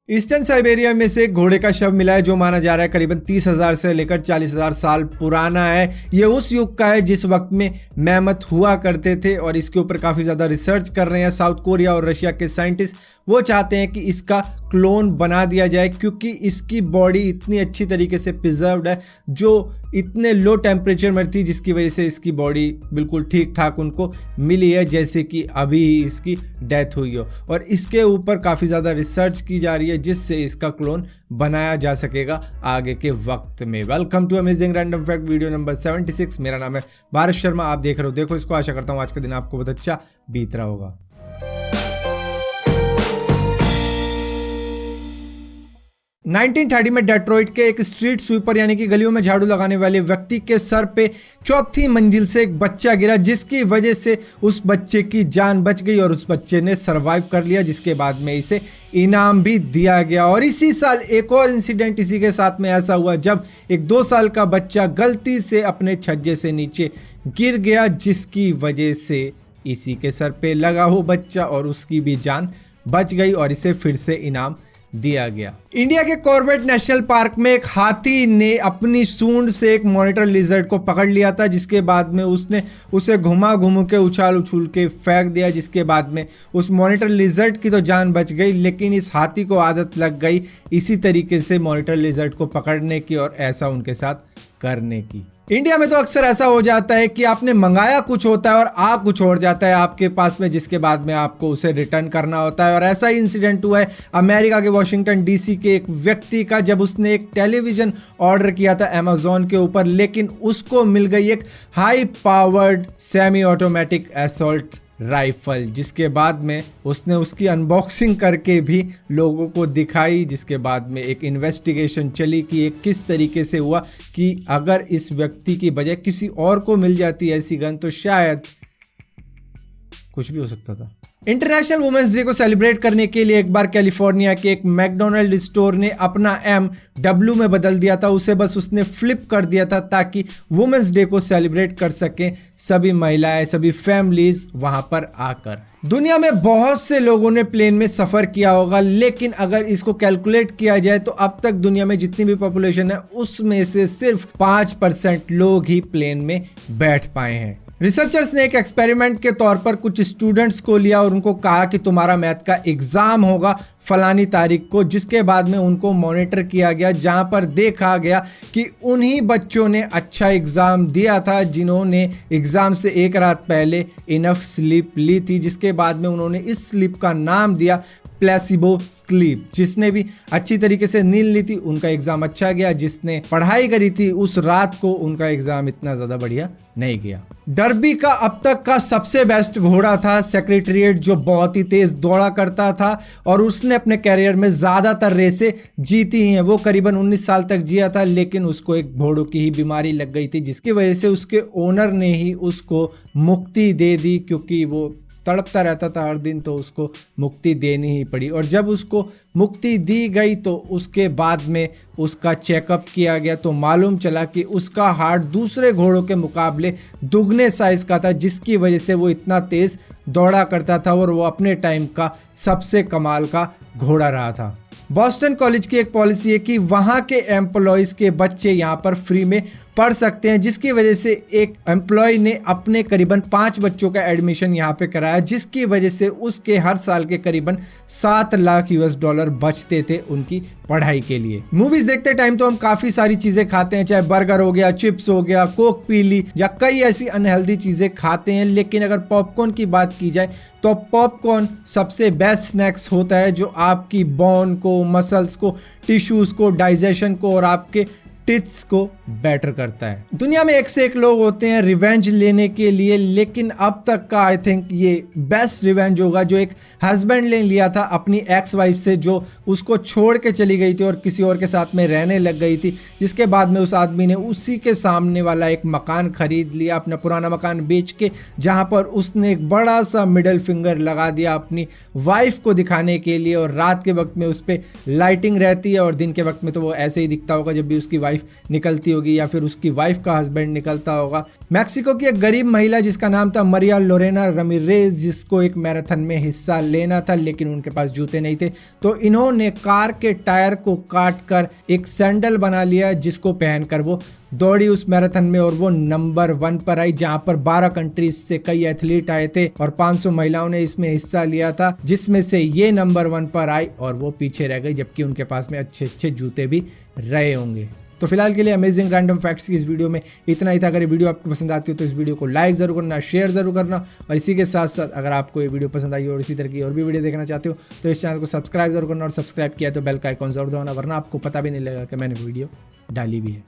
Eastern Siberia में से एक घोड़े का शव मिला है जो माना जा रहा है करीबन 30,000 से लेकर 40,000 साल पुराना है। ये उस युग का है जिस वक्त में मैमथ हुआ करते थे और इसके ऊपर काफ़ी ज़्यादा रिसर्च कर रहे हैं साउथ कोरिया और रशिया के साइंटिस्ट। वो चाहते हैं कि इसका क्लोन बना दिया जाए क्योंकि इसकी बॉडी इतनी अच्छी तरीके से प्रिजर्व्ड है जो इतने लो टेम्परेचर में थी, जिसकी वजह से इसकी बॉडी बिल्कुल ठीक ठाक उनको मिली है जैसे कि अभी इसकी डेथ हुई हो। और इसके ऊपर काफ़ी ज़्यादा रिसर्च की जा रही है जिससे इसका क्लोन बनाया जा सकेगा आगे के वक्त में। Welcome to amazing random fact video number 76। मेरा नाम है भारत शर्मा, आप देख रहे हो देखो इसको। आशा करता हूँ आज का दिन आपको बहुत अच्छा बीत रहा होगा। 1930 में डेट्रॉइट के एक स्ट्रीट स्वीपर यानी कि गलियों में झाड़ू लगाने वाले व्यक्ति के सर पे चौथी मंजिल से एक बच्चा गिरा, जिसकी वजह से उस बच्चे की जान बच गई और उस बच्चे ने सरवाइव कर लिया, जिसके बाद में इसे इनाम भी दिया गया। और इसी साल एक और इंसिडेंट इसी के साथ में ऐसा हुआ जब एक 2 साल का बच्चा गलती से अपने छज्जे से नीचे गिर गया, जिसकी वजह से इसी के सर पे लगा हो बच्चा और उसकी भी जान बच गई और इसे फिर से इनाम दिया गया। इंडिया के कॉर्बेट नेशनल पार्क में एक हाथी ने अपनी सूंड से एक मॉनिटर लिजर्ड को पकड़ लिया था, जिसके बाद में उसने उसे घुमा घुमा के उछाल उछूल के फेंक दिया, जिसके बाद में उस मॉनिटर लिजर्ड की तो जान बच गई, लेकिन इस हाथी को आदत लग गई इसी तरीके से मॉनिटर लिजर्ड को पकड़ने की और ऐसा उनके साथ करने की। इंडिया में तो अक्सर ऐसा हो जाता है कि आपने मंगाया कुछ होता है और आ कुछ और जाता है आपके पास में, जिसके बाद में आपको उसे रिटर्न करना होता है। और ऐसा ही इंसिडेंट हुआ है अमेरिका के वॉशिंगटन डीसी के एक व्यक्ति का, जब उसने एक टेलीविज़न ऑर्डर किया था अमेजोन के ऊपर, लेकिन उसको मिल गई एक high powered semi automatic assault rifle, जिसके बाद में उसने उसकी अनबॉक्सिंग करके भी लोगों को दिखाई, जिसके बाद में एक इन्वेस्टिगेशन चली कि ये किस तरीके से हुआ कि अगर इस व्यक्ति की बजाय किसी और को मिल जाती ऐसी गन तो शायद कुछ भी हो सकता था। इंटरनेशनल वुमेन्स डे को सेलिब्रेट करने के लिए एक बार कैलिफोर्निया के एक मैकडोनल्ड स्टोर ने अपना एम डब्ल्यू में बदल दिया था। उसे बस उसने फ्लिप कर दिया था ताकि वुमेन्स डे को सेलिब्रेट कर सकें सभी महिलाएं, सभी फैमिलीज वहां पर आकर। दुनिया में बहुत से लोगों ने प्लेन में सफ़र किया होगा, लेकिन अगर इसको कैलकुलेट किया जाए तो अब तक दुनिया में जितनी भी पॉपुलेशन है उसमें से सिर्फ 5% लोग ही प्लेन में बैठ पाए हैं। रिसर्चर्स ने एक एक्सपेरिमेंट के तौर पर कुछ स्टूडेंट्स को लिया और उनको कहा कि तुम्हारा मैथ का एग्ज़ाम होगा फलानी तारीख को, जिसके बाद में उनको मॉनिटर किया गया, जहां पर देखा गया कि उन्हीं बच्चों ने अच्छा एग्ज़ाम दिया था जिन्होंने एग्ज़ाम से एक रात पहले इनफ स्लीप ली थी, जिसके बाद में उन्होंने इस स्लीप का नाम दिया प्लेसिबो स्लीप। जिसने भी अच्छी तरीके से नींद ली थी उनका एग्ज़ाम अच्छा गया, जिसने पढ़ाई करी थी उस रात को उनका एग्ज़ाम इतना ज़्यादा बढ़िया नहीं गया। डर्बी का अब तक का सबसे बेस्ट घोड़ा था सेक्रेटेरिएट, जो बहुत ही तेज़ दौड़ा करता था और उसने अपने कैरियर में ज़्यादातर रेसें जीती हैं। वो करीबन 19 साल तक जिया था, लेकिन उसको एक घोड़ों की ही बीमारी लग गई थी, जिसकी वजह से उसके ओनर ने ही उसको मुक्ति दे दी, क्योंकि वो तड़पता रहता था हर दिन, तो उसको मुक्ति देनी ही पड़ी। और जब उसको मुक्ति दी गई तो उसके बाद में उसका चेकअप किया गया तो मालूम चला कि उसका हार्ट दूसरे घोड़ों के मुकाबले दुगने साइज़ का था, जिसकी वजह से वो इतना तेज़ दौड़ा करता था और वो अपने टाइम का सबसे कमाल का घोड़ा रहा था। बॉस्टन कॉलेज की एक पॉलिसी है कि वहाँ के एम्प्लॉयज़ के बच्चे यहाँ पर फ्री में पढ़ सकते हैं, जिसकी वजह से एक एम्प्लॉय ने अपने करीबन 5 बच्चों का एडमिशन यहाँ पे कराया, जिसकी वजह से उसके हर साल के करीबन $7 लाख बचते थे उनकी पढ़ाई के लिए। मूवीज़ देखते टाइम तो हम काफ़ी सारी चीज़ें खाते हैं, चाहे बर्गर हो गया, चिप्स हो गया, कोक पी ली या कई ऐसी अनहेल्दी चीज़ें खाते हैं, लेकिन अगर पॉपकॉर्न की बात की जाए तो पॉपकॉर्न सबसे बेस्ट स्नैक्स होता है जो आपकी बोन को, मसल्स को, टिश्यूज़ को, डाइजेशन को और आपके टिथ्स को बेटर करता है। दुनिया में एक से एक लोग होते हैं रिवेंज लेने के लिए, लेकिन अब तक का आई थिंक ये बेस्ट रिवेंज होगा जो एक हस्बैंड ने लिया था अपनी एक्स वाइफ से, जो उसको छोड़ के चली गई थी और किसी और के साथ में रहने लग गई थी, जिसके बाद में उस आदमी ने उसी के सामने वाला एक मकान खरीद लिया, अपना पुराना मकान बेच के, जहाँ पर उसने एक बड़ा सा मिडल फिंगर लगा दिया अपनी वाइफ को दिखाने के लिए। और रात के वक्त में उस पर लाइटिंग रहती है और दिन के वक्त में तो वो ऐसे ही दिखता होगा जब भी उसकी वाइफ वाइफ निकलती होगी या फिर उसकी वाइफ का हस्बैंड निकलता होगा। मैक्सिको की एक गरीब महिला जिसका नाम था मरिया लोरेना रमीरेज, जिसको एक मैराथन में हिस्सा लेना था लेकिन उनके पास जूते नहीं थे, तो इन्होंने कार के टायर को काट कर एक सैंडल बना लिया जिसको पहनकर वो दौड़ी उस मैराथन में और वो नंबर 1 पर आई, जहां पर 12 कंट्रीज से कई एथलीट आए थे और 500 महिलाओं ने इसमें हिस्सा लिया था, जिसमें से ये नंबर 1 पर आई और वो पीछे रह गई, जबकि उनके पास में अच्छे अच्छे जूते भी रहे होंगे। तो फिलहाल के लिए अमेजिंग रैंडम फैक्ट्स की इस वीडियो में इतना ही था। अगर ये वीडियो आपको पसंद आती हो तो इस वीडियो को लाइक जरूर करना, शेयर जरूर करना, और इसी के साथ साथ अगर आपको ये वीडियो पसंद आई और इसी तरह की और भी वीडियो देखना चाहते हो तो इस चैनल को सब्सक्राइब जरूर करना, और सब्सक्राइब किया तो बेल का आइकॉन जरूर दबाना, वरना आपको पता भी नहीं लगेगा कि मैंने वीडियो डाली भी है।